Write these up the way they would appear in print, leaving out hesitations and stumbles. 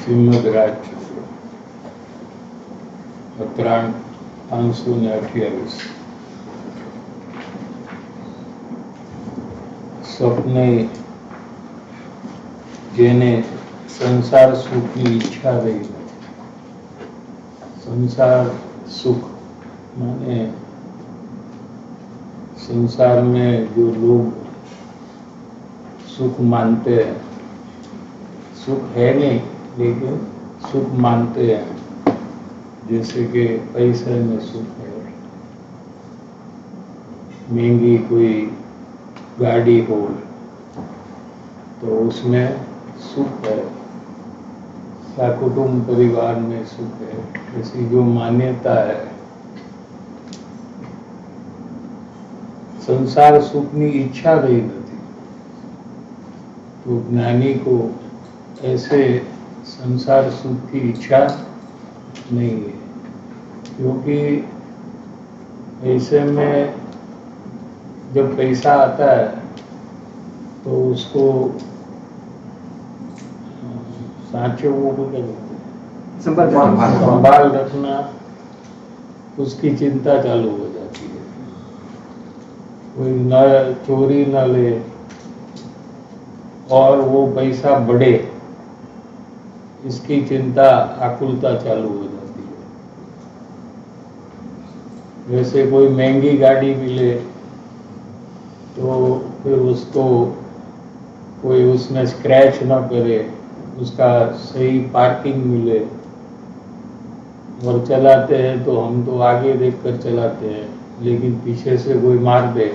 શ્રીમદ રાજચક્ર અપરાંત 528 સ્વપ્ને જેને સંસાર સુખની ઈચ્છા રહી નથી। संसार सुख माने संसार में जो लोग सुख मानते हैं, सुख है नहीं लेकिन सुख मानते हैं, जैसे कि पैसे में सुख है, महंगी कोई गाड़ी हो तो उसमें सुख है, या कुटुंब परिवार में सुख है, ऐसी जो मान्यता है। संसार सुखनी इच्छा रही नहीं तो ज्ञानी को ऐसे संसार सुख की इच्छा नहीं है, क्योंकि ऐसे में जब पैसा आता है तो उसको सांचे वो को क्या कहते हैं, संभाल रखना, उसकी चिंता चालू हो जाती है। कोई न चोरी न ले और वो पैसा बढ़े, इसकी चिंता आकुलता चालू हो जाती है। वैसे कोई महंगी गाड़ी मिले तो फिर उसको कोई उसमें स्क्रैच न करे, उसका सही पार्किंग मिले, और चलाते हैं तो हम तो आगे देखकर चलाते हैं, लेकिन पीछे से कोई मार दे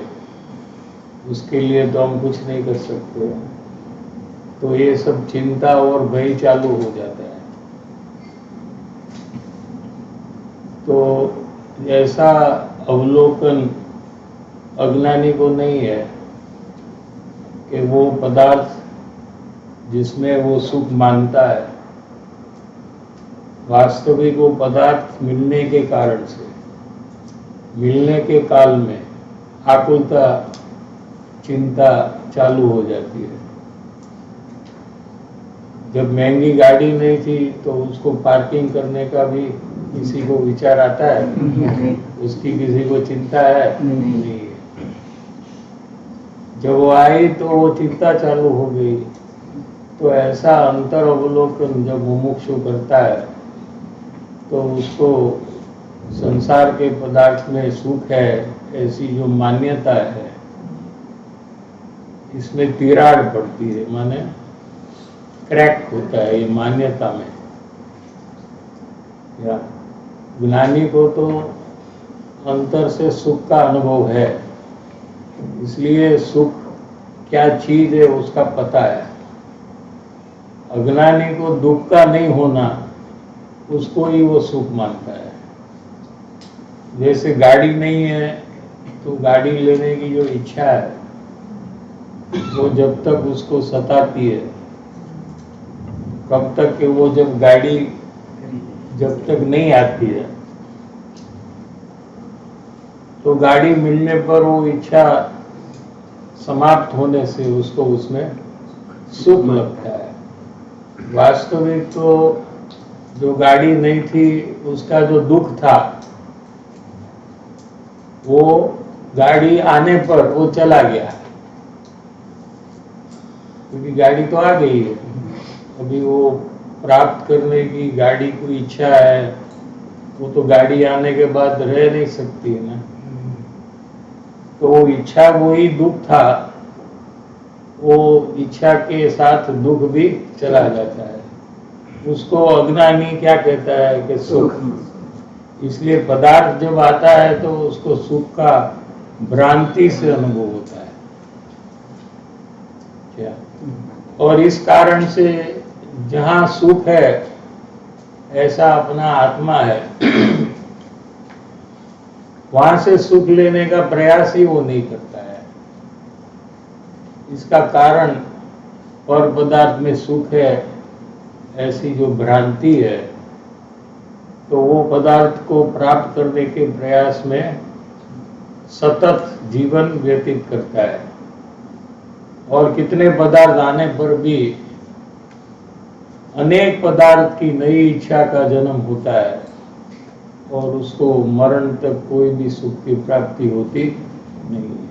उसके लिए तो हम कुछ नहीं कर सकते। तो ये सब चिंता और भय चालू हो जाता है। तो ऐसा अवलोकन अज्ञानी को नहीं है कि वो पदार्थ जिसमें वो सुख मानता है, वास्तविक वो पदार्थ मिलने के कारण से, मिलने के काल में आकुलता चिंता चालू हो जाती है। जब महंगी गाड़ी नहीं थी तो उसको पार्किंग करने का भी किसी को विचार आता है? उसकी किसी को चिंता है? नहीं। जब वो आई तो वो चिंता चालू हो गई। तो ऐसा अंतर अवलोकन जब मुमुक्षु करता है तो उसको संसार के पदार्थ में सुख है, ऐसी जो मान्यता है, इसमें तिराड़ पड़ती है, माने क्रैक होता है ये मान्यता में। या ज्ञानी को तो अंतर से सुख का अनुभव है, इसलिए सुख क्या चीज है उसका पता है। अज्ञानी को दुख का नहीं होना, उसको ही वो सुख मानता है। जैसे गाड़ी नहीं है तो गाड़ी लेने की जो इच्छा है वो जब तक उसको सताती है, कब तक कि वो जब गाड़ी जब तक नहीं आती है तो गाड़ी मिलने पर वो इच्छा समाप्त होने से उसको उसमें सुख लगता है। वास्तविक तो जो गाड़ी नहीं थी उसका जो दुख था वो गाड़ी आने पर वो चला गया, क्योंकि गाड़ी तो आ गई है। अभी वो प्राप्त करने की गाड़ी को इच्छा है, वो तो गाड़ी आने के बाद रह नहीं सकती है ना। तो वो इच्छा वही दुख था, वो इच्छा के साथ दुख भी चला जाता है। उसको अज्ञानी क्या कहता है कि सुख। इसलिए पदार्थ जब आता है तो उसको सुख का भ्रांति से अनुभव होता है क्या। और इस कारण से जहाँ सुख है ऐसा अपना आत्मा है, वहां से सुख लेने का प्रयास ही वो नहीं करता है। इसका कारण और पदार्थ में सुख है ऐसी जो भ्रांति है, तो वो पदार्थ को प्राप्त करने के प्रयास में सतत जीवन व्यतीत करता है। और कितने पदार्थ आने पर भी अनेक पदार्थ की नई इच्छा का जन्म होता है और उसको मरण तक कोई भी सुख की प्राप्ति होती नहीं है।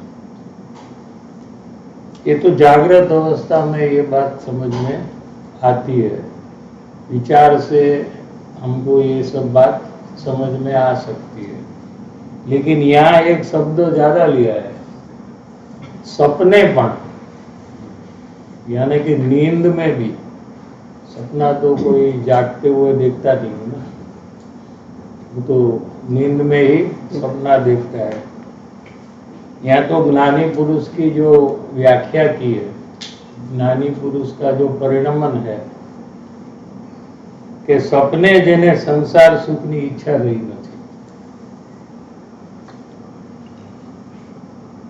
ये तो जागृत अवस्था में ये बात समझ में आती है, विचार से हमको ये सब बात समझ में आ सकती है। लेकिन यहाँ एक शब्द ज्यादा लिया है, सपनेपन, यानी कि नींद में भी। सपना तो कोई जागते हुए देखता नहीं है ना, वो तो नींद में ही सपना देखता है। यहाँ तो ज्ञानी पुरुष की जो व्याख्या की है, ज्ञानी पुरुष का जो परिणमन है कि सपने जेने संसार सुखनी ઈચ્છા રહી નથી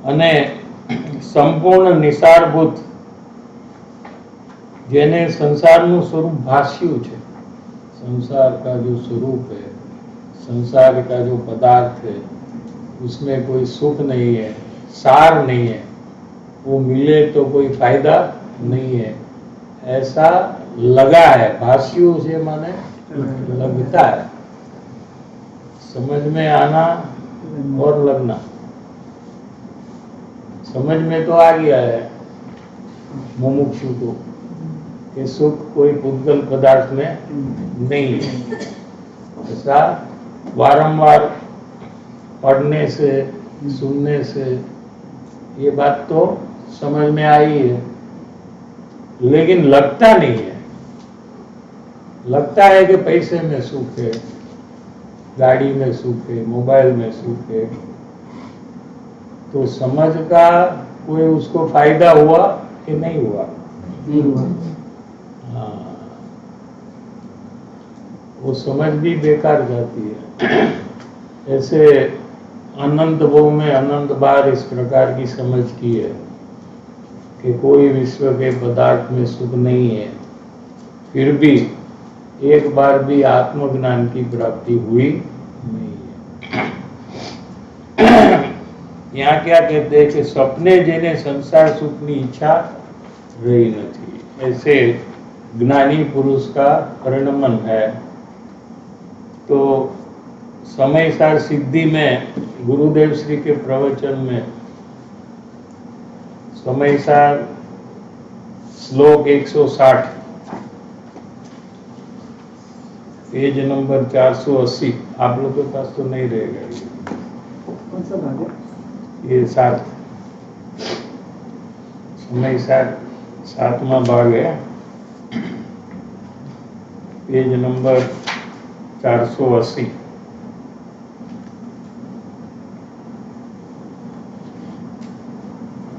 અને સંપૂર્ણ નિસારભૂત જેને સંસારનું સ્વરૂપ ભાસ્યું છે, संसार का जो स्वरूप है, संसार का जो पदार्थ है, उसमें कोई सुख नहीं है, सार नहीं है, वो मिले तो कोई फायदा नहीं है, ऐसा लगा है। भाष्यु से माने लगता है, समझ में आना और लगना। समझ में तो आ गया है मुमुक्षु को कि सुख कोई पुद्गल पदार्थ में नहीं है। ऐसा वारंवार पढ़ने से, सुनने से ये बात तो समझ में आई है, लेकिन लगता नहीं है। लगता है कि पैसे में सुख है, गाड़ी में सुख है, मोबाइल में सुख है, तो समझ का कोई उसको फायदा हुआ कि नहीं हुआ? नहीं हुआ। हाँ, वो समझ भी बेकार जाती है। ऐसे अनंत भव में अनंत बार इस प्रकार की समझ की है कि कोई विश्व के पदार्थ में सुख नहीं है, फिर भी एक बार भी आत्मज्ञान की प्राप्ति हुई नहीं है। यहाँ क्या कहते हैं कि सपने जेने संसार सुखनी ઈચ્છા रही नहीं, ऐसे ज्ञानी पुरुष का परिणमन है। तो समय सार सिद्धि में गुरुदेव श्री के प्रवचन में समय सार श्लोक 160 पेज नंबर 480, आप लोगों के पास तो नहीं रहेगा कौन सा भाग है? ये 7 समय सार 7वां भाग है, पेज नंबर 480।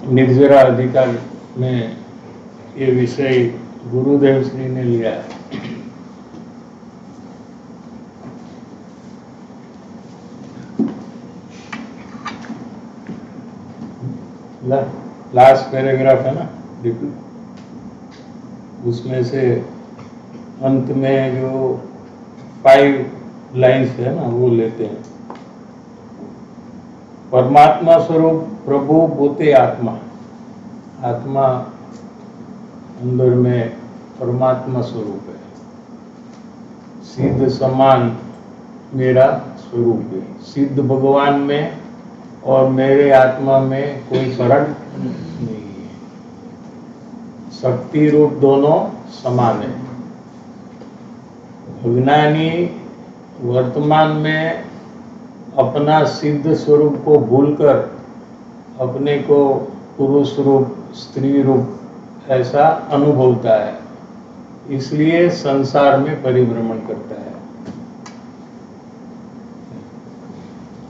निर्जरा अधिकार में ये विषय गुरुदेव श्री ने लिया है। लास्ट पैराग्राफ है ना, उसमें से अंत में जो 5 लाइन्स है ना, वो लेते हैं। परमात्मा स्वरूप प्रभु पोते आत्मा, आत्मा अंदर में परमात्मा स्वरूप है। सिद्ध समान मेरा स्वरूप है, सिद्ध भगवान में और मेरे आत्मा में कोई फर्क नहीं है, शक्ति रूप दोनों समान है। अज्ञानी वर्तमान में अपना सिद्ध स्वरूप को भूलकर अपने को पुरुष रूप, स्त्री रूप ऐसा अनुभवता है, इसलिए संसार में परिभ्रमण करता है।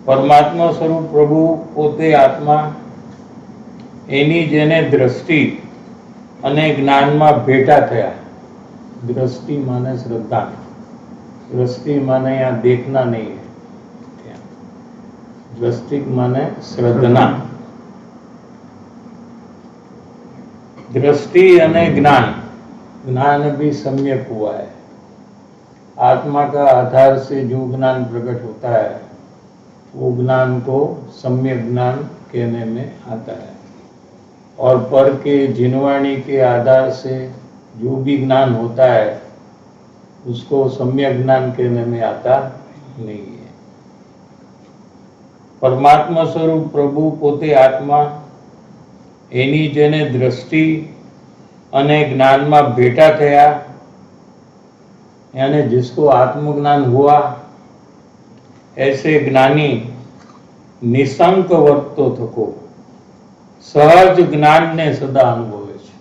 परमात्मा स्वरूप प्रभु पोते आत्मा एनी जेने दृष्टि अने ज्ञान में भेटा थया। दृष्टि माने श्रद्धा, दृष्टि माने यहाँ देखना नहीं है, दृष्टि माने श्रद्धना। दृष्टि अने ज्ञान, ज्ञान भी सम्यक हुआ है। आत्मा का आधार से जो ज्ञान प्रकट होता है वो ज्ञान को सम्यक ज्ञान कहने में आता है, और पर के जिनवाणी के आधार से जो भी ज्ञान होता है उसको सम्यक ज्ञान कहने में आता नहीं है। પરમાત્મા સ્વરૂપ પ્રભુ પોતે આત્મા, એની જેને દ્રષ્ટિ અને જ્ઞાનમાં ભેટા થયા, यानी जिसको आत्मज्ञान हुआ, ऐसे ज्ञानी निशंक वर्तो थको सहज ज्ञान ने सदा अनुभवे छे।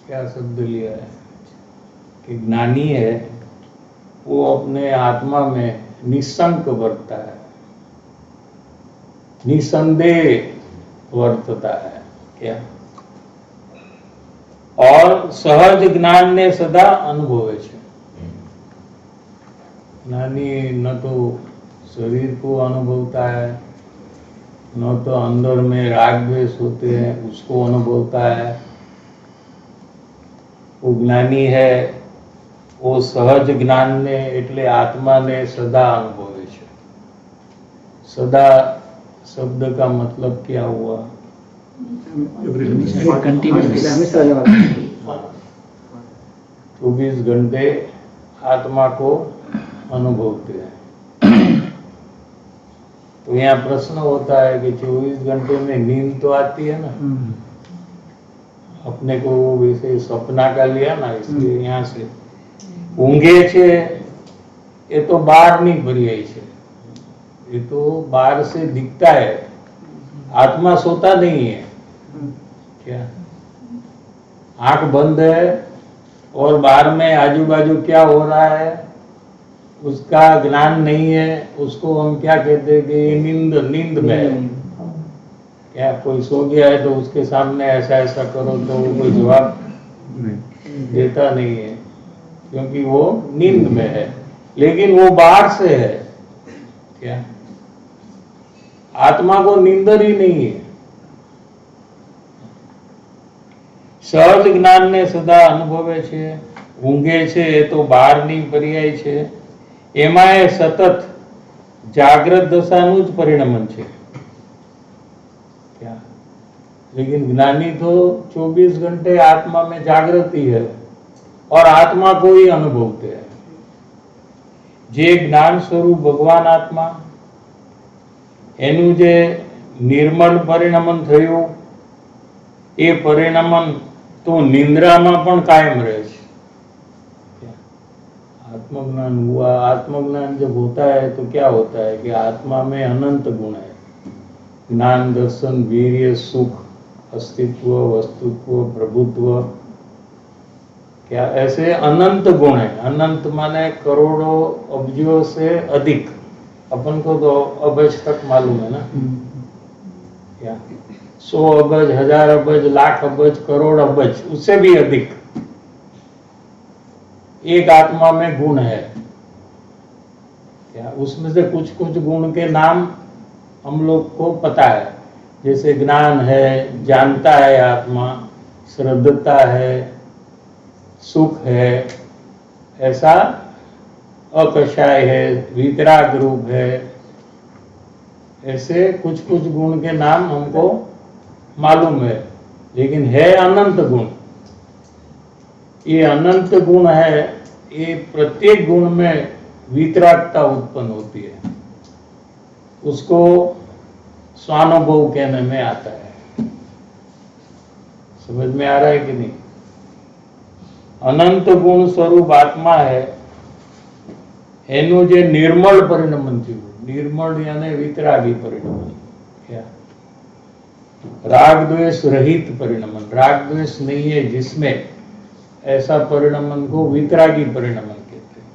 क्या शब्द लिया है कि ज्ञानी है वो अपने आत्मा में निशंक वर्तता है, निसंदेह वर्तता है। क्या? और सहज ज्ञान ने सदा अनुभवे छे। ज्ञानी न तो शरीर को अनुभवता है, न तो अंदर में राग द्वेष होते हैं उसको अनुभवता है। वो ज्ञानी है वो सहज ज्ञान ने એટલે आत्मा ने सदा अनुभवे छे। सदा शब्द का मतलब क्या हुआ? हमेशा 24 घंटे आत्मा को अनुभवते हैं। तो यहाँ प्रश्न होता है कि 24 घंटे में नींद तो आती है ना, अपने को वैसे सपना का लिया ना, इसलिए यहाँ से ઊંઘે છે ये तो बाहर नहीं भरी आई है, ये तो बाहर से दिखता है, आत्मा सोता नहीं है। क्या? आंख बंद है और बाहर में आजू बाजू क्या हो रहा है उसका ज्ञान नहीं है, उसको हम क्या कहते हैं कि ये नींद में है। क्या कोई सो गया है तो उसके सामने ऐसा ऐसा करो तो वो कोई जवाब देता नहीं है, क्योंकि वो नींद में है, लेकिन वो बाहर से है। क्या? आत्मा को नींदर ही नहीं है। सहज જ્ઞાન ને સદા અનુભવે છે, ઊંઘે છે એ તો બહારની પર્યાય છે, એમાં એ સતત જાગ્રત દશાનું જ પરિણમન છે। क्या? लेकिन ज्ञानी तो 24 घंटे आत्मा में जागृति है और आत्मा को ही अनुभवते हैं। जे ज्ञान स्वरूप भगवान आत्मा एनु जे निर्मल परिणमन थयुं ए परिणमन तो निंद्रा में पण कायम रहे छे। आत्मज्ञान हुआ, आत्मज्ञान जब होता है तो क्या होता है कि आत्मा में अनंत गुण है, ज्ञान, दर्शन, वीर्य, सुख, अस्तित्व, वस्तुत्व, प्रभुत्व, क्या ऐसे अनंत गुण है। अनंत माने करोड़ों अब्जों से अधिक, अपन को तो अबज तक मालूम है ना। क्या? 100 अबज, 1000 अबज, लाख अबज, करोड़ अबज, उससे भी अधिक एक आत्मा में गुण है। क्या? उसमें से कुछ कुछ गुण के नाम हम लोग को पता है, जैसे ज्ञान है, जानता है आत्मा, श्रद्धता है, सुख है, ऐसा अकषाय है, वितराग रूप है, ऐसे कुछ कुछ गुण के नाम हमको मालूम है, लेकिन है अनंत गुण। ये अनंत गुण है, ये प्रत्येक गुण में वितरागता उत्पन्न होती है, उसको स्वानुभव कहने में आता है। समझ में आ रहा है कि नहीं? अनंत गुण स्वरूप आत्मा है, एनु जे निर्मल परिणमन थयुं, निर्मल यानी वितरागी परिणमन। क्या? राग द्वेष रहित परिणमन, राग द्वेष नहीं है जिसमें, ऐसा परिणमन को वितरागी परिणमन कहते हैं।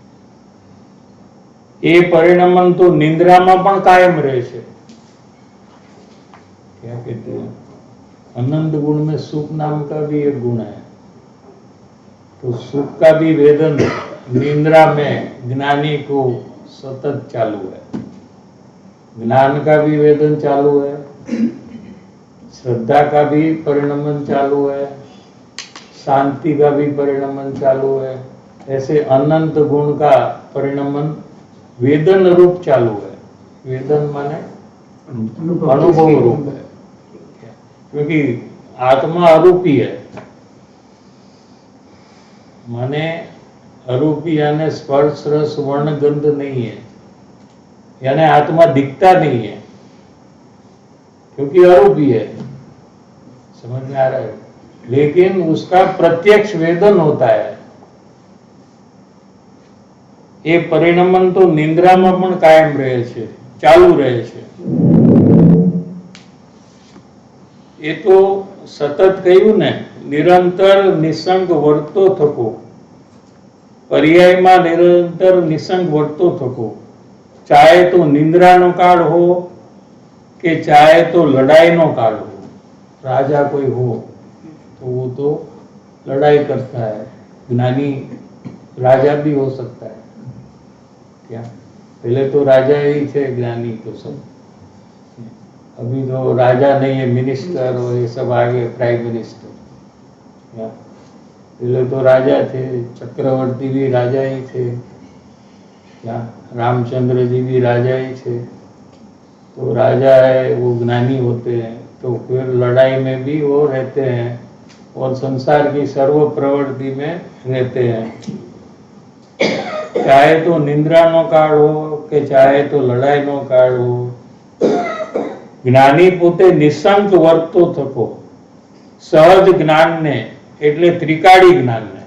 ये परिणमन तो निंद्रा में पण कायम रहे छे। क्या कहते हैं? अनंत गुण में सुख नाम का भी एक गुण है, तो सुख का भी वेदन निंद्रा में ज्ञानी को सतत चालू है, ज्ञान का भी वेदन चालू है, श्रद्धा का भी परिणमन चालू है, शांति का भी परिणमन चालू है। ऐसे अनंत गुण का परिणमन वेदन रूप चालू है। वेदन माने अनुभव रूप है, क्योंकि आत्मा अरूपी है, माने अरूपी यानी स्पर्श रस वर्ण गंध नहीं है, यानी आत्मा दिखता नहीं है क्योंकि अरूपी है, समझ में आ रहा है। लेकिन उसका प्रत्यक्ष वेदन होता है। એ પરિણમન તો નિંદ્રામાં પણ કાયમ રહે છે, ચાલુ રહે છે। એ તો સતત કહ્યું ને, નિરંતર નિસંગ વર્તો થકો, પર્યાયમાં નિરંતર નિસંગ વર્તો થકો, ચાહે તો નિંદ્રાનો કાળ हो કે चाहे तो लड़ाईનો काल हो। राजा कोई हो तो वो तो लड़ाई करता है, ज्ञानी राजा भी हो सकता है क्या? पहले तो राजा ही थे, ज्ञानी तो सब, अभी तो राजा नहीं है, मिनिस्टर और ये सब आगे प्राइम मिनिस्टर। क्या पहले तो राजा थे, चक्रवर्ती भी राजा ही थे, क्या रामचंद्र जी भी राजा ही थे। तो राजा है वो ज्ञानी होते हैं, तो फिर लड़ाई में भी वो रहते हैं और संसार की सर्व प्रवृत्ति में रहते हैं। चाहे तो निंद्रानो काळ हो કે ચાહે તો લડાઈનો કાળ हो, જ્ઞાની પોતે નિસંક વર્તો થકો, સહજ જ્ઞાનને એટલે ત્રિકાળી જ્ઞાનને,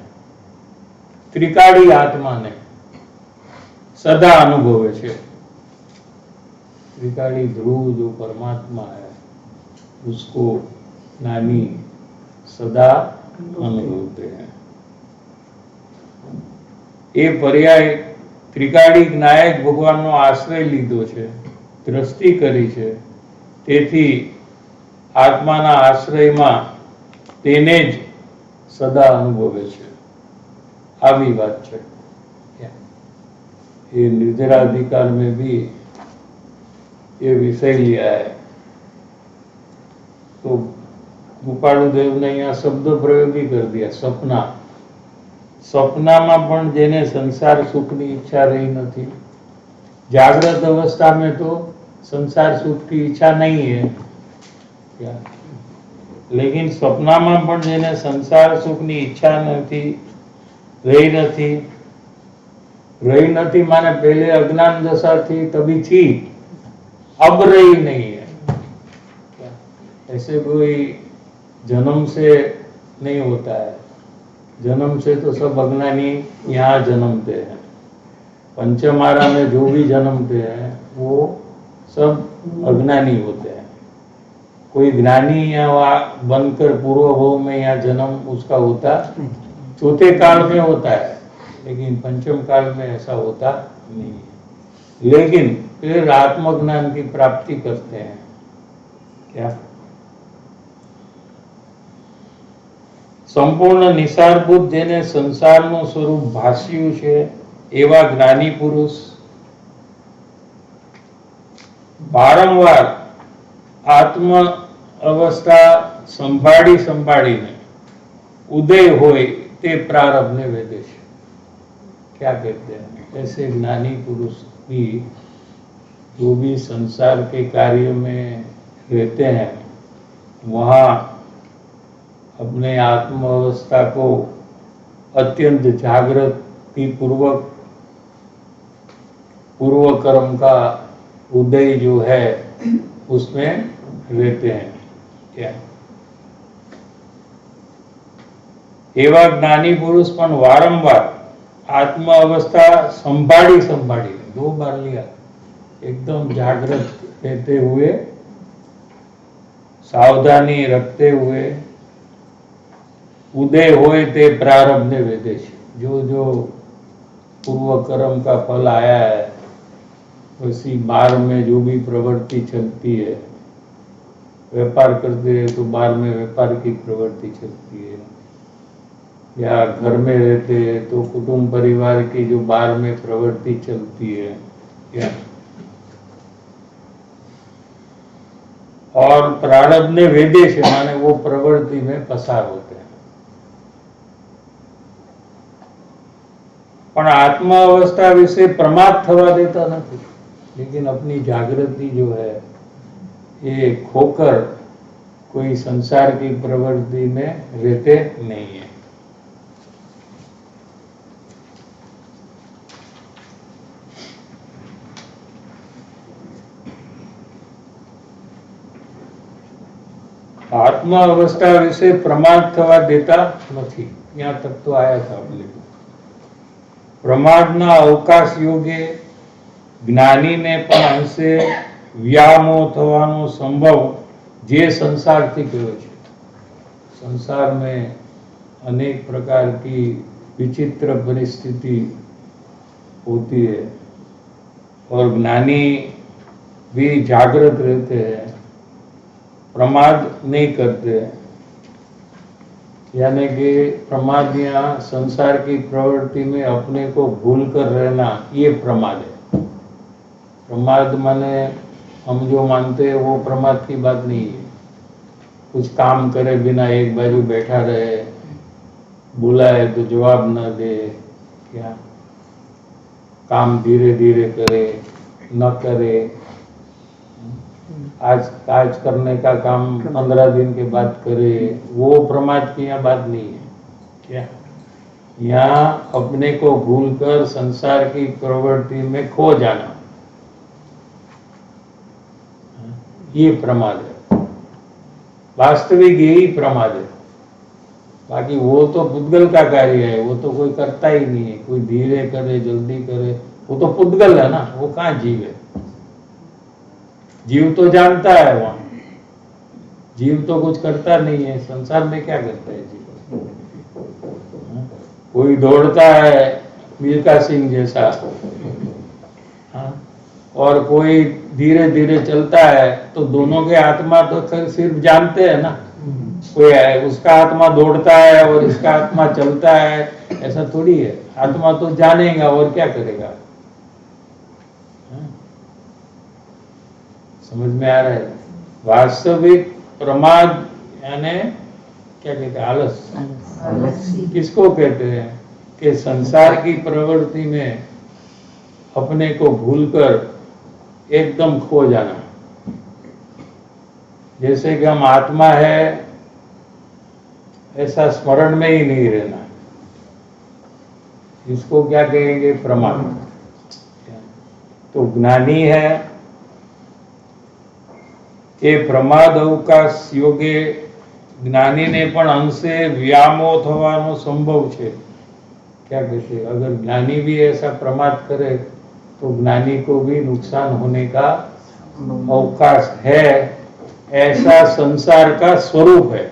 ત્રિકાળી આત્માને સદા અનુભવે છે। त्रिकाली ध्रुव जो परमात्मा है उसको ज्ञानी सदा अनुभवते हैं। ये पर्याय त्रिकाली नायक भगवानનો આશ્રય લીધો છે, દ્રષ્ટિ કરી છે, તેથી આત્માના આશ્રયમાં તેને જ સદા અનુભવે છે। આવી વાત છે। ये निर्जराधिकार में भी ये विषय लिया है। तो गोपालदेव ने यहाँ शब्द प्रयोग ही कर दिया, सपना। सपनाમાં પણ જેને સંસાર સુખની ઈચ્છા રહી નથી, જાગ્રત અવસ્થા में तो संसार सुख की इच्छा नहीं है क्या? लेकिन सपनाમાં પણ જેને संसार सुखની ઈચ્છा નથી, रही नहीं माने पहले अज्ञान दशा थी तभी थी, अब रही नहीं है क्या? ऐसे कोई जन्म से नहीं होता है, जन्म से तो सब अज्ञानी यहाँ जन्मते हैं। पंचमारा में जो भी जन्मते हैं वो सब अज्ञानी होते हैं। कोई ज्ञानी यहाँ बनकर पूर्व भव में यहाँ जन्म उसका होता चौथे काल में होता है, लेकिन पंचम काल में ऐसा होता नहीं है। लेकिन फिर आत्मज्ञान की प्राप्ति करते हैं क्या? संपूर्ण निसारभूत जेने संसारનું સ્વરૂપ ભાસ્યું છે એવા જ્ઞાની પુરુષ વારંવાર આત્મ અવસ્થા સંભાળીને ઉદય હોય તે પ્રારબ્ધને વેદે છે। क्या कहते हैं? ऐसे ज्ञानी पुरुष भी जो भी संसार के कार्य में रहते हैं वहाँ अपने आत्म अवस्था को अत्यंत जागृति पूर्वक पूर्व कर्म का उदय जो है उसमें रहते हैं क्या? एवा ज्ञानी पुरुष पण वारंवार आत्म अवस्था संभाली 2 बार लिया, एकदम जागृत रहते हुए, सावधानी रखते हुए उदय होए ते प्रारब्ध ने वेदे छे। जो जो पूर्व कर्म का फल आया है वैसी बार में जो भी प्रवृत्ति चलती है, व्यापार करते हैं तो बार में व्यापार की प्रवृत्ति चलती है, या घर में रहते हैं तो कुटुंब परिवार की जो बार में प्रवृत्ति चलती है क्या? और प्रारब्ध ने वेदे से माने वो प्रवृत्ति में पसार होते हैं। पण आत्मा अवस्था विषे प्रमाद थवा देता नहीं, लेकिन अपनी जागृति जो है ये खोकर कोई संसार की प्रवृत्ति में रहते नहीं है। આત્મ અવસ્થા વિશે પ્રમાદ થવા દેતા નથી. ત્યાં તક તો આયા હતા આપણે. પ્રમાદના અવકાશ યોગે જ્ઞાનીને પણ અંશે વ્યામો થવાનો સંભવ જે संसारથી કયો છે. संसार में अनेक प्रकार की विचित्र परिस्थिति होती है और ज्ञानी भी जागृत रहते हैं, प्रमाद नहीं करते. यानी कि प्रमाद यहाँ संसार की प्रवृत्ति में अपने को भूल कर रहना, ये प्रमाद है. प्रमाद माने हम जो मानते हैं वो प्रमाद की बात नहीं है. कुछ काम करे बिना एक बाजू बैठा रहे, बुलाए तो जवाब न दे, क्या काम धीरे धीरे करे, न करे, आज करने का काम 15 दिन के बाद करे, वो प्रमाद की यहाँ बात नहीं है. क्या यहाँ अपने को भूलकर संसार की प्रवृत्ति में खो जाना, ये प्रमाद है. वास्तविक यही प्रमाद है. बाकी वो तो पुद्गल का कार्य है, वो तो कोई करता ही नहीं है. कोई धीरे करे जल्दी करे, वो तो पुद्गल है ना, वो कहाँ जीव है. जीव तो जानता है, वहां जीव तो कुछ करता नहीं है. संसार में क्या करता है जीव. कोई दौड़ता है मिल्खा सिंह जैसा, और कोई धीरे धीरे चलता है, तो दोनों के आत्मा तो सिर्फ जानते हैं ना. कोई है उसका आत्मा दौड़ता है और इसका आत्मा चलता है, ऐसा थोड़ी है. आत्मा तो जानेगा और क्या करेगा. समझ में आ रहा है. वास्तविक प्रमाद यानी क्या कहते हैं, आलस. किसको कहते हैं कि संसार की प्रवृत्ति में अपने को भूलकर एकदम खो जाना. जैसे कि हम आत्मा है ऐसा स्मरण में ही नहीं रहना, इसको क्या कहेंगे, प्रमाद. तो ज्ञानी है એ પ્રમાદ અવકાશ યોગે જ્ઞાનીને પણ અંશે વ્યામો થવાનો સંભવ છે. क्या कहते हैं, अगर ज्ञानी भी ऐसा प्रमाद करे तो ज्ञानी को भी नुकसान होने का अवकाश है. ऐसा संसार का स्वरूप है.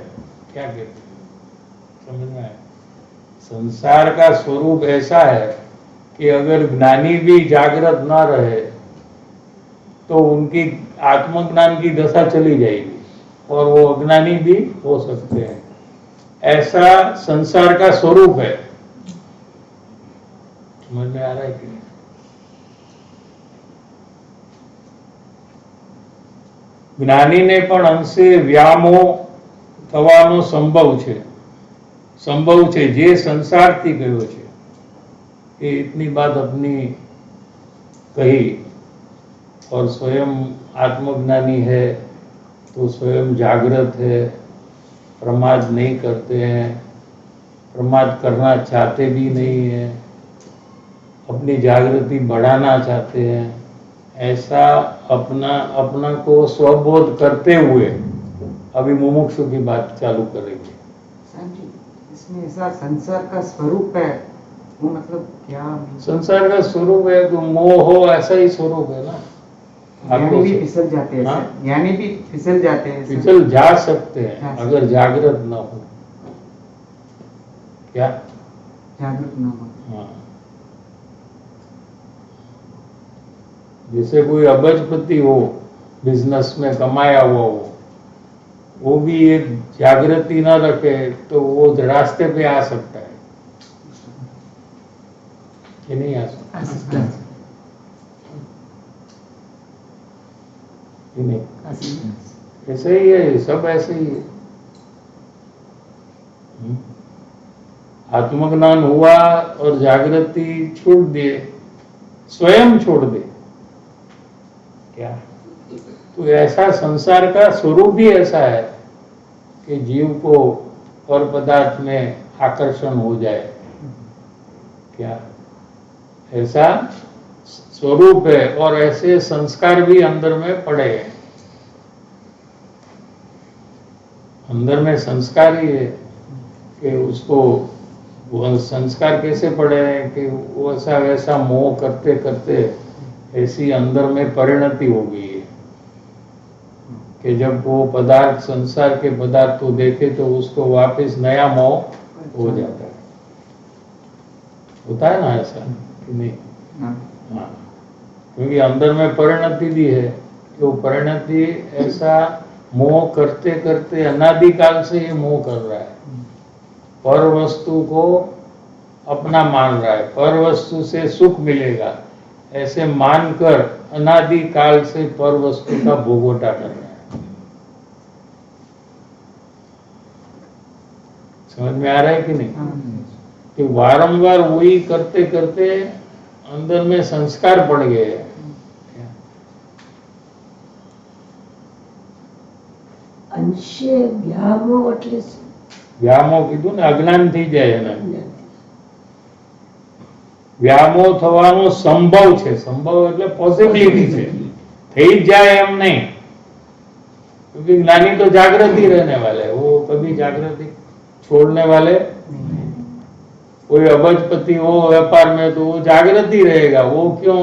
क्या कहते हैं, समझ में आया. संसार का स्वरूप ऐसा है कि अगर ज्ञानी भी जागृत न रहे तो उनकी आत्मज्ञान की दशा चली जाएगी और वो अज्ञानी भी हो सकते हैं. ऐसा संसार का स्वरूप है. समझ में आ रहा है कि नहीं. જ્ઞાનીને પણ અંશે વ્યામો થવાનો સંભવ છે જે સંસારથી ગયો છે. ये इतनी बात अपनी कही और स्वयं आत्मज्ञानी है तो स्वयं जागृत है, प्रमाद नहीं करते हैं, प्रमाद करना चाहते भी नहीं है, अपनी जागृति बढ़ाना चाहते हैं. ऐसा अपना को स्वबोध करते हुए अभी मुमुक्षु की बात चालू करेंगे. इसमें ऐसा संसार का स्वरूप है, वो मतलब क्या. संसार का स्वरूप है तो मोह हो, ऐसा ही स्वरूप है ना. ज्ञानी भी फिसल जाते हैं. हाँ? ज्ञानी भी फिसल जाते हैं. फिसल जा सकते हैं अगर जागृत न हो. क्या जागृत न हो. हाँ. जैसे कोई अबजपति हो, बिजनेस में कमाया हुआ हो, वो भी एक जागृति न रखे तो वो रास्ते पे आ सकता है कि नहीं आ सकता. कि नहीं. ऐसे ही है, सब ऐसे ही है. आत्मज्ञान हुआ और जागृति छोड़ दे, स्वयं छोड़ दे. क्या तो ऐसा संसार का स्वरूप भी ऐसा है कि जीव को और पदार्थ में आकर्षण हो जाए. क्या ऐसा स्वरूप है और ऐसे संस्कार भी अंदर में पड़े हैं. अंदर में संस्कार ही है कि उसको वो संस्कार कैसे पड़े हैं कि वैसा वैसा मोह करते करते ऐसी अंदर में परिणति हो गई है कि जब वो पदार्थ संसार के पदार्थ को देखे तो उसको वापस नया मोह हो जाता है। होता है ना ऐसा कि नहीं? हाँ, क्योंकि अंदर में परिणति दी है कि वो परिणति ऐसा मोह करते करते अनादिकाल से ये मोह कर रहा है, पर वस्तु को अपना मान रहा है, पर वस्तु से सुख मिलेगा ऐसे मानकर अनादिकाल से पर वस्तु का भोगवटा कर रहा है। समझ में आ रहा है कि नहीं? कि वारंवार वही करते करते अंदर में संस्कार पड़ गए हैं। અંશે વ્યામો એટલે શું? વ્યામો કીધું ને, અજ્ઞાન થઈ જાય એને વ્યામો થવાનો સંભવ છે। સંભવ એટલે પોસિબિલિટી છે, થઈ જાય એમ નહીં, क्योंकि ज्ञानी तो जागृत ही रहने वाले, वो कभी जागृति छोड़ने वाले। कोई अबजपति हो व्यापार में तो वो जागृत ही रहेगा, वो क्यों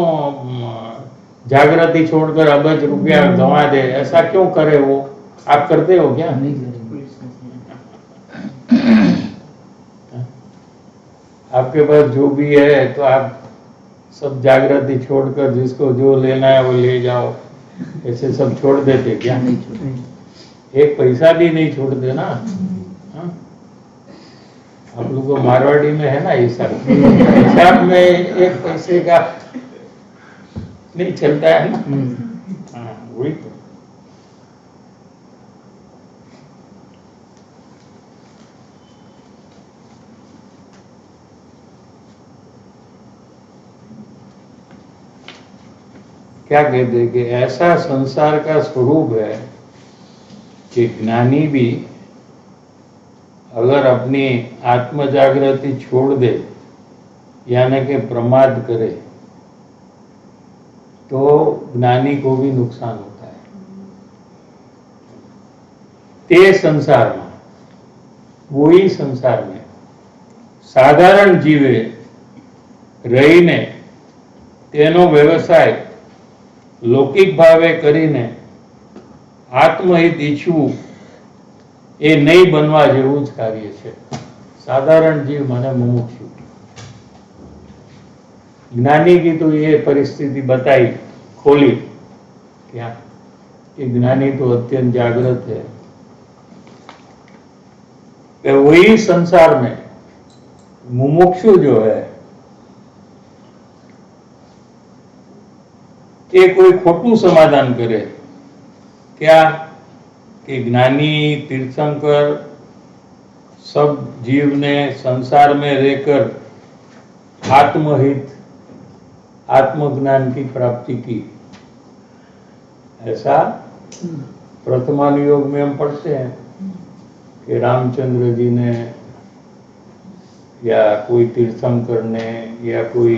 जागृति छोड़कर अबज रुपया गंवा दे, ऐसा क्यों करे? वो आप करते हो क्या? आपके पास जो भी है तो आप सब जागृति छोड़कर जिसको जो लेना है वो ले जाओ, ऐसे सब छोड़ देते क्या? एक पैसा भी नहीं छोड़ते ना। हाँ? आप लोग को मारवाड़ी में है ना हिसाब, हिसाब में एक पैसे का नहीं चलता है ना। हाँ, वही तो। क्या कहते हैं कि ऐसा संसार का स्वरूप है कि ज्ञानी भी अगर अपनी आत्म जागृति छोड़ दे यानी कि प्रमाद करे तो ज्ञानी को भी नुकसान होता है। ते संसार में, वही संसार में साधारण जीवे रहीने तेनो व्यवसाय लौकिक भावे करीने आत्महित ઈચ્છવું એ નહીં બનવા જેવું જ કાર્ય છે। साधारण जीव माने मुमुक्षु। ज्ञानी की तो ये परिस्थिति बताई खोली क्या कि ज्ञानी तो अत्यंत जागृत है कि वही संसार में मुमुक्षु जो है ये कोई खोटू समाधान करे। क्या कि ज्ञानी तीर्थंकर सब जीव ने संसार में रहकर आत्महित आत्मज्ञान की प्राप्ति की, ऐसा प्रथमानुयोग में हम पढ़ते हैं कि रामचंद्र जी ने या कोई तीर्थंकर ने या कोई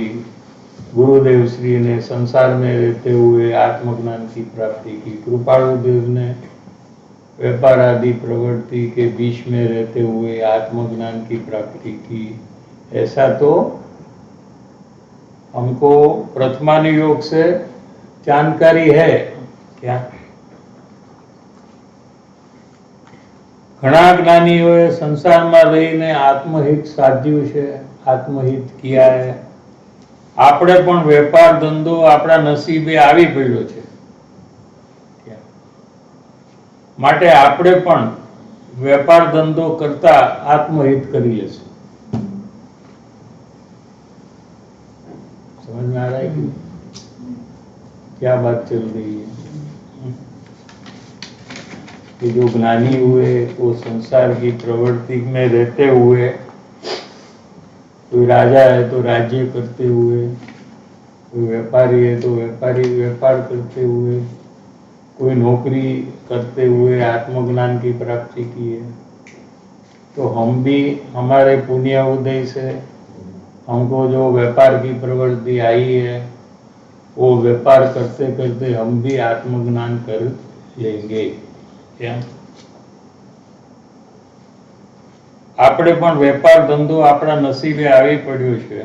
गुरुदेव श्री ने संसार में रहते हुए आत्मज्ञान की प्राप्ति की, कृपालु देव ने व्यापार आदि प्रवृत्ति के बीच में रहते हुए आत्मज्ञान की प्राप्ति की। ऐसा तो हमको प्रथमानुयोग से जानकारी है। क्या घણા જ્ઞાનીઓએ સંસારમાં રહીને આત્મહિત સાધ્યું છે, આત્મહિત કિયા है। આપણે પણ વેપાર ધંધો આપણા નસીબે આવી પડ્યો છે, માટે આપણે પણ વેપાર ધંધો કરતા આત્મહિત કરી લેશું। समझ में आ रहा है कि क्या बात चल रही है? कि जो ज्ञानी हुए वो संसार की प्रवृत्ति में रहते हुए, कोई राजा है तो राज्य करते हुए, कोई व्यापारी है तो व्यापारी व्यापार करते हुए, कोई नौकरी करते हुए आत्मज्ञान की प्राप्ति की है। तो हम भी हमारे पुण्य उदय से हमको जो व्यापार की प्रवृत्ति आई है वो व्यापार करते करते हम भी आत्मज्ञान कर लेंगे। क्या આપણે પણ વેપાર ધંધો આપણા નસીબે આવી પડ્યો છે,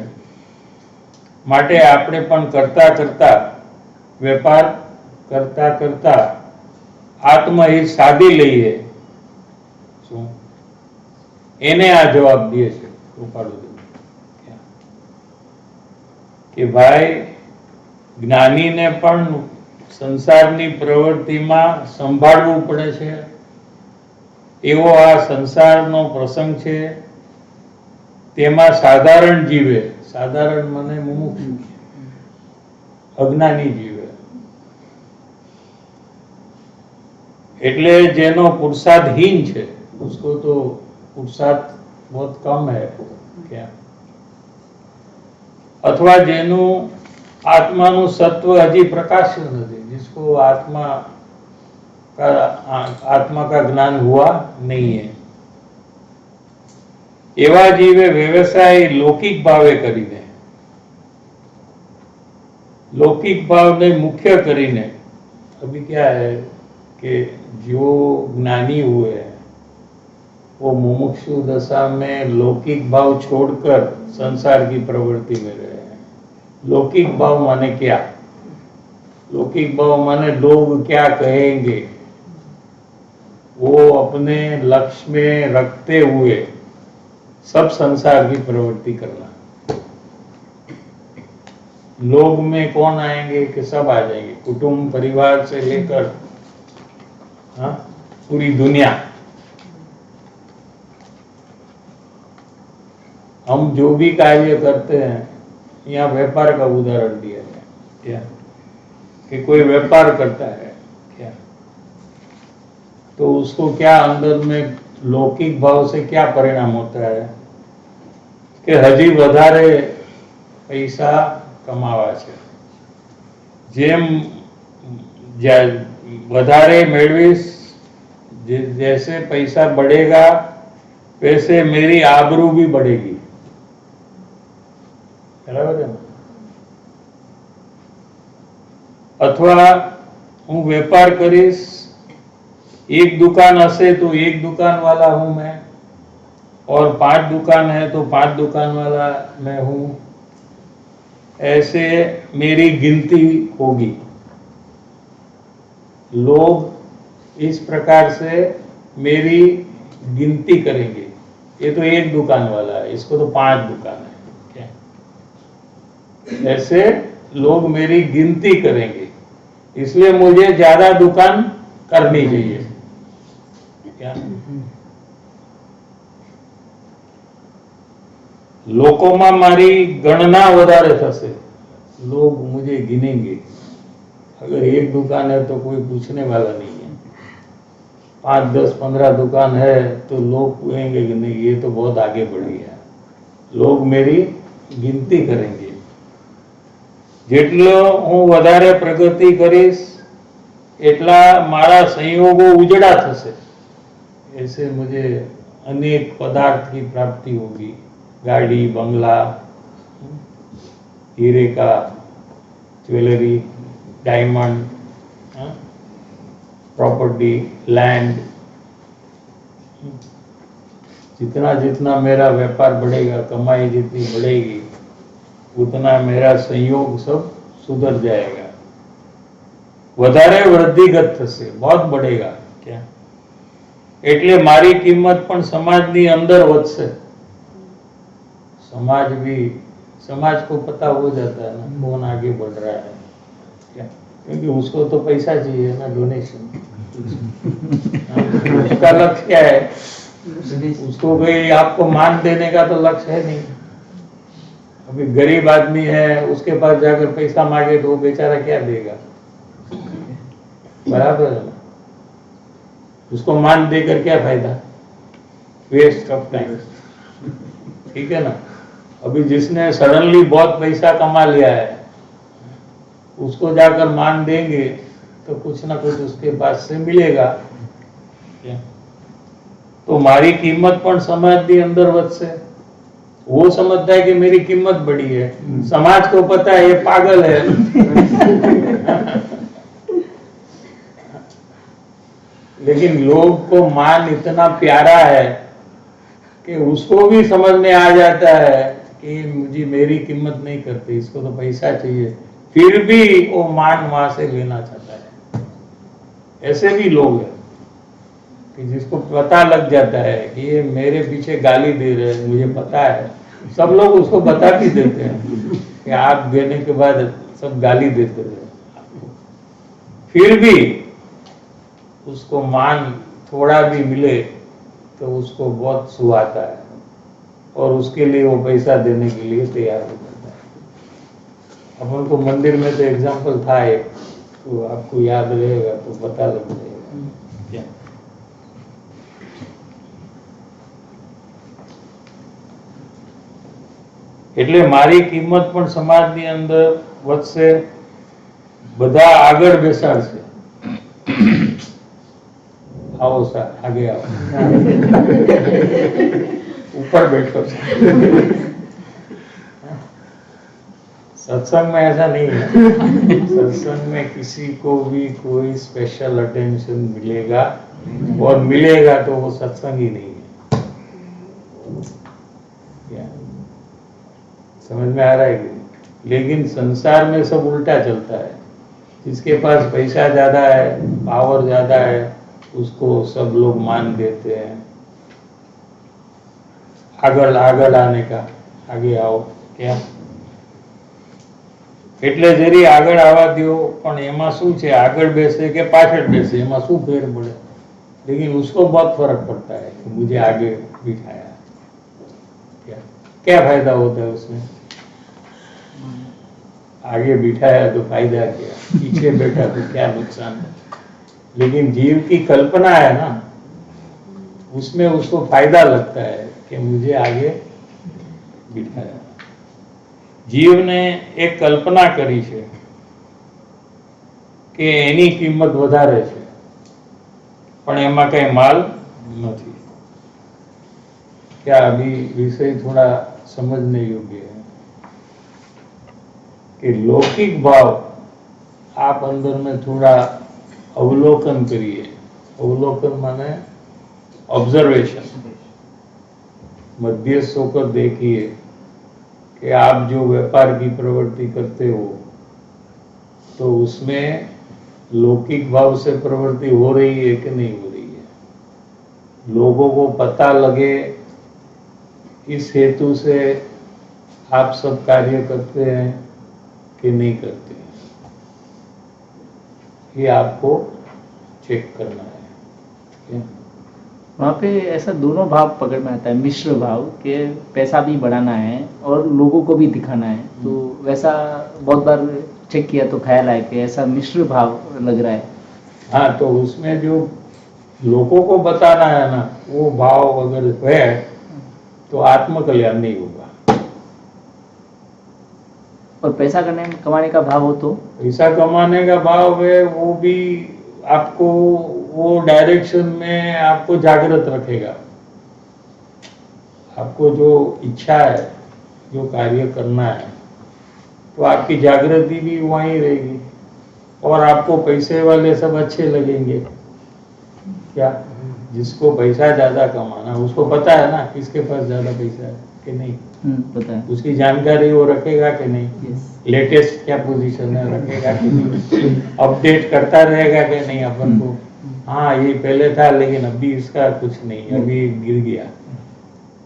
માટે આપણે પણ કરતા કરતા વેપાર કરતા કરતા આત્મહિત સાધી લઈએ. શું એને આ જવાબ દે છે કૃપાળુદેવ કે ભાઈ જ્ઞાનીને પણ સંસારની પ્રવૃત્તિમાં સંભાળવું પડે છે. એવો આ સંસારનો પ્રસંગ છે, તેમાં સાધારણ જીવે, સાધારણ મને મુમુક્ષુ અજ્ઞાની જીવે, એટલે જેનો પુરુષાર્થहीन છે, उसको तो पुरुषार्थ बहुत कम है क्या, अथवा જેનું આત્માનું સત્વ હજી પ્રકાશ્યું નથી, जिसको आत्मा का ज्ञान हुआ नहीं है, એવા જીવે વ્યવસાય લૌકિક ભાવે કરીને, लौकिक भाव ने मुख्य करीने, अभी क्या है कि जो ज्ञानी हुए हैं वो मुमुक्षु दशा में लौकिक भाव छोड़कर संसार की प्रवृत्ति में रहे हैं. लौकिक भाव माने क्या? लौकिक भाव माने लोग क्या कहेंगे, वो अपने लक्ष्य में रखते हुए सब संसार की प्रवृत्ति करना. लोग में कौन आएंगे कि सब आ जाएंगे, कुटुंब परिवार से लेकर पूरी दुनिया. हम जो भी कार्य करते हैं, यहाँ व्यापार का उदाहरण दिया है क्या, कि कोई व्यापार करता है क्या, तो उसको क्या अंदर में लौकिक भाव से क्या परिणाम होता है कि हजी વધારે પૈસા કમાવા છે, જેમ વધારે મેળવીશ, जैसे पैसा बढ़ेगा वैसे मेरी आबरू भी बढ़ेगी. बराबर है ना? अथवा हूँ व्यापार करीश, एक दुकान हसे तो एक दुकान वाला हूं मैं, और 5 दुकान है तो 5 दुकान वाला मैं हूं, ऐसे मेरी गिनती होगी. लोग इस प्रकार से मेरी गिनती करेंगे, ये तो एक दुकान वाला है, इसको तो 5 दुकान है क्या, ऐसे लोग मेरी गिनती करेंगे, इसलिए मुझे ज्यादा दुकान करनी चाहिए क्या. लोकों में मारी गणना વધારે થશે, लोग मुझे गिनेंगे. अगर एक दुकान है तो कोई पूछने वाला नहीं है, 5, 10, 15 दुकान है तो लोग कहेंगे कि नहीं ये तो बहुत आगे बढ़ गया. लोग मेरी गिनती करेंगे. જેટલો હું વધારે પ્રગતિ કરીશ એટલા મારા સંયોગો ઉજળા થશે, ऐसे मुझे अनेक पदार्थ की प्राप्ति होगी, गाड़ी, बंगला, हीरे का ज्वेलरी, डायमंड, प्रॉपर्टी, लैंड. जितना जितना मेरा व्यापार बढ़ेगा, कमाई जितनी बढ़ेगी, उतना मेरा संयोग सब सुधर जाएगा, વધારે વૃદ્ધિગત થશે, बहुत बढ़ेगा क्या. એટલે મારી કિંમત પણ સમાજની અંદર વધશે. समाज को पता हो जाता है ना कौन आगे बढ़ रहा है क्या, क्योंकि उसको तो पैसा चाहिए ना, डोनेशन. उसका लक्ष्य क्या है, उसको कोई आपको मान देने का तो लक्ष्य है नहीं. अभी गरीब आदमी है, उसके पास जाकर पैसा मांगे तो वो बेचारा क्या देगा, बराबर है ना. उसको मान देकर क्या फायदा, वेस्ट ऑफ टाइम. ठीक है ना. अभी जिसने सडनली बहुत पैसा कमा लिया है, उसको जाकर मान देंगे तो कुछ ना कुछ उसके पास से मिलेगा. तो मारी कीमत पण समाजની અંદર વધશે. वो समझता है कि मेरी कीमत बड़ी है, समाज को पता है ये पागल है. लेकिन लोग को मान इतना प्यारा है कि उसको भी समझ में आ जाता है कि मुझे मेरी कीमत नहीं करती, इसको तो पैसा चाहिए, फिर भी वो मान वहां से लेना चाहता है। ऐसे भी लोग हैं कि जिसको पता लग जाता है कि ये मेरे पीछे गाली दे रहे हैं, मुझे पता है, सब लोग उसको बता भी देते हैं कि आप देने के बाद सब गाली देते रहे, फिर भी उसको मान थोड़ा भी मिले तो उसको बहुत सुहाता है और उसके लिए वो पैसा देने के लिए तैयार हो जाता है। अपन को मंदिर में तो एग्जाम्पल था एक, तो आपको याद रहेगा तो पता लग जाएगा क्या। એટલે મારી કિંમત પણ સમાજની અંદર વધશે, બધા આગળ બેસાડશે। आओ सर आगे आओ, ऊपर बैठो। सत्संग में ऐसा नहीं है, सत्संग में किसी को भी कोई स्पेशल अटेंशन मिलेगा और मिलेगा तो वो सत्संग ही नहीं है। क्या समझ में आ रहा है कि नहीं? लेकिन संसार में सब उल्टा चलता है, जिसके पास पैसा ज्यादा है, पावर ज्यादा है, उसको सब लोग मान देते हैं। આગળ આને કા આગે આવો क्या એટલે જરી આગળ આવવા દો, પણ એમાં શું છે આગળ બેસે કે પાછળ બેસે એમાં શું ફેર પડે, लेकिन उसको बहुत फर्क पड़ता है कि मुझे आगे बिठाया। क्या फायदा होता है उसमें? आगे बिठाया तो फायदा क्या, पीछे बैठा तो क्या नुकसान है। लेकिन जीव की कल्पना है ना, उसमें उसको फायदा लगता है कि मुझे आगे बिठाया। जीव ने एक कल्पना करी है कि एनी किंमत વધારે છે, પણ એમાં કઈ માલ નથી। क्या अभी विषय थोड़ा समझने योग्य है कि लौकिक भाव आप अंदर में थोड़ा अवलोकन करिए। अवलोकन माने ऑब्जर्वेशन, मध्यस्थ होकर देखिए कि आप जो व्यापार की प्रवृत्ति करते हो तो उसमें लौकिक भाव से प्रवृत्ति हो रही है कि नहीं हो रही है। लोगों को पता लगे इस हेतु से आप सब कार्य करते हैं कि नहीं करते, ये आपको चेक करना है। वहाँ पे ऐसा दोनों भाव पकड़ में आता है, मिश्र भाव के पैसा भी बढ़ाना है और लोगों को भी दिखाना है। तो वैसा बहुत बार चेक किया तो ख्याल आया कि ऐसा मिश्र भाव लग रहा है। हाँ, तो उसमें जो लोगों को बताना है ना, वो भाव अगर है तो आत्मकल्याण नहीं होगा। और पैसा कमाने का भाव हो तो पैसा कमाने का भाव है, वो भी आपको वो डायरेक्शन में आपको जागृत रखेगा। आपको जो इच्छा है, जो कार्य करना है, तो आपकी जागृति भी वहीं रहेगी और आपको पैसे वाले सब अच्छे लगेंगे। क्या जिसको पैसा ज्यादा कमाना, उसको पता है ना किसके पास ज्यादा पैसा है कि नहीं, पता है, उसकी जानकारी वो रखेगा कि नहीं, यस, लेटेस्ट क्या पोजीशन है रखेगा कि नहीं, अपडेट करता रहेगा कि नहीं अपन को। हाँ, ये पहले था लेकिन अभी इसका कुछ नहीं, अभी गिर गया।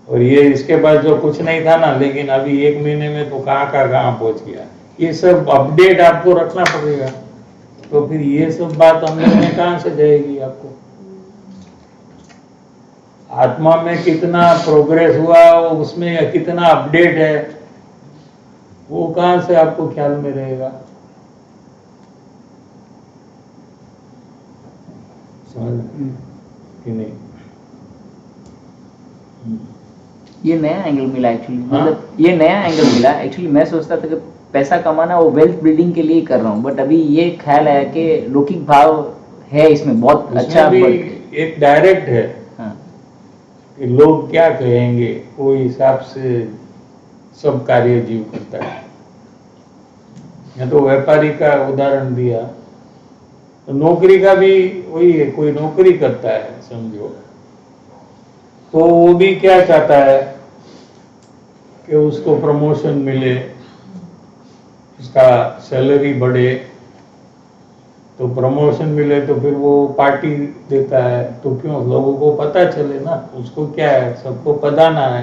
और ये इसके पास जो कुछ नहीं था ना, लेकिन अभी 1 महीने में तो कहाँ का कहाँ पहुंच गया। ये सब अपडेट आपको रखना पड़ेगा। तो फिर ये सब बात अंदर में कहाँ से जाएगी आपको? आत्मा में कितना प्रोग्रेस हुआ, उसमें कितना अपडेट है, वो कहाँ से आपको ख्याल में रहेगा? समझ कि नहीं? ये नया एंगल मिला एक्चुअली। हाँ? मतलब ये नया एंगल मिला एक्चुअली। मैं सोचता था कि पैसा कमाना वो वेल्थ बिल्डिंग के लिए कर रहा हूँ, बट अभी ये ख्याल आया कि लौकिक भाव है इसमें बहुत अच्छा। भी एक डायरेक्ट है कि लोग क्या कहेंगे, कोई हिसाब से सब कार्य जीव करता है। या तो व्यापारी का उदाहरण दिया, तो नौकरी का भी वही है, कोई नौकरी करता है समझो, तो वो भी क्या चाहता है कि उसको प्रमोशन मिले, उसका सैलरी बढ़े। तो प्रमोशन मिले तो फिर वो पार्टी देता है, तो क्यों, लोगों को पता चले ना, उसको क्या है, सबको पधाना है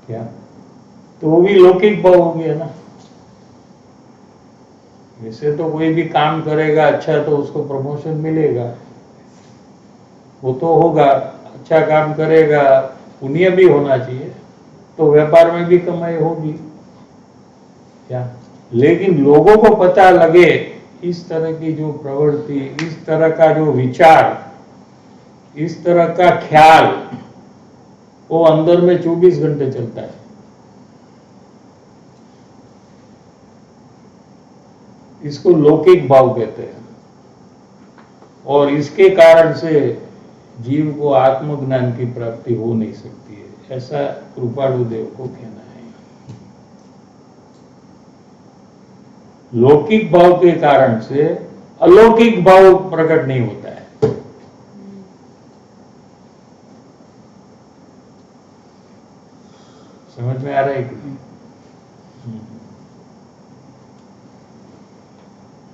क्या, तो वो भी लौकिक भाव हो गया ना। वैसे तो कोई भी काम करेगा अच्छा तो उसको प्रमोशन मिलेगा, वो तो होगा, अच्छा काम करेगा, पुण्य भी होना चाहिए, तो व्यापार में भी कमाई होगी क्या। लेकिन लोगों को पता लगे इस तरह की जो प्रवृत्ति, इस तरह का जो विचार, इस तरह का ख्याल, वो अंदर में 24 घंटे चलता है। इसको लौकिक भाव कहते हैं, और इसके कारण से जीव को आत्मज्ञान की प्राप्ति हो नहीं सकती है, ऐसा कृपालु देव को कहना है। लौकिक भाव के कारण से अलौकिक भाव प्रकट नहीं होता है। समझ में आ रहा है कि नहीं?